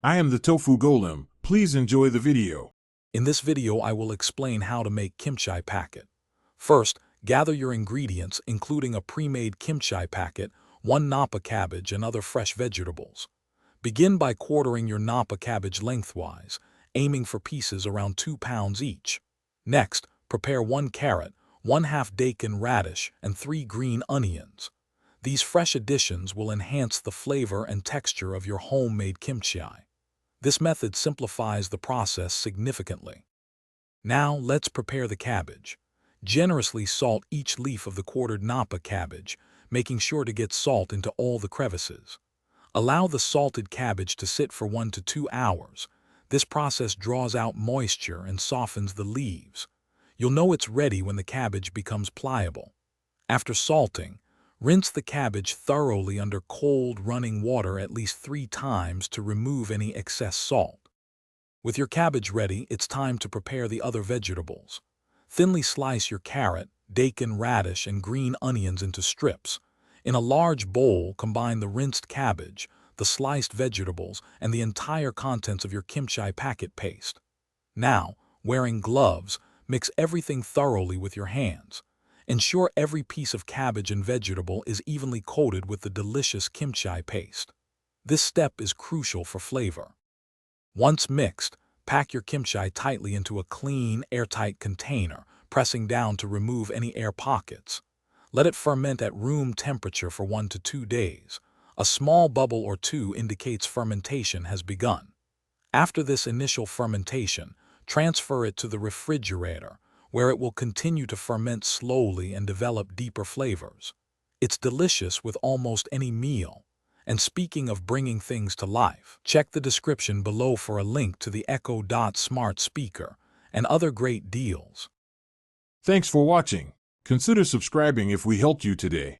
I am the Tofu Golem. Please enjoy the video. In this video, I will explain how to make kimchi packet. First, gather your ingredients, including a pre-made kimchi packet, 1 napa cabbage, and other fresh vegetables. Begin by quartering your napa cabbage lengthwise, aiming for pieces around 2 pounds each. Next, prepare 1 carrot, 1/2 daikon radish, and 3 green onions. These fresh additions will enhance the flavor and texture of your homemade kimchi. This method simplifies the process significantly. Now, let's prepare the cabbage. Generously salt each leaf of the quartered napa cabbage, making sure to get salt into all the crevices. Allow the salted cabbage to sit for 1 to 2 hours. This process draws out moisture and softens the leaves. You'll know it's ready when the cabbage becomes pliable. After salting, rinse the cabbage thoroughly under cold, running water at least 3 times to remove any excess salt. With your cabbage ready, it's time to prepare the other vegetables. Thinly slice your carrot, daikon radish, and green onions into strips. In a large bowl, combine the rinsed cabbage, the sliced vegetables, and the entire contents of your kimchi packet paste. Now, wearing gloves, mix everything thoroughly with your hands. Ensure every piece of cabbage and vegetable is evenly coated with the delicious kimchi paste. This step is crucial for flavor. Once mixed, pack your kimchi tightly into a clean, airtight container, pressing down to remove any air pockets. Let it ferment at room temperature for 1 to 2 days. A small bubble or two indicates fermentation has begun. After this initial fermentation, transfer it to the refrigerator, where it will continue to ferment slowly and develop deeper flavors. It's delicious with almost any meal. And speaking of bringing things to life, check the description below for a link to the Echo Dot smart speaker and other great deals. Thanks for watching. Consider subscribing if we helped you today.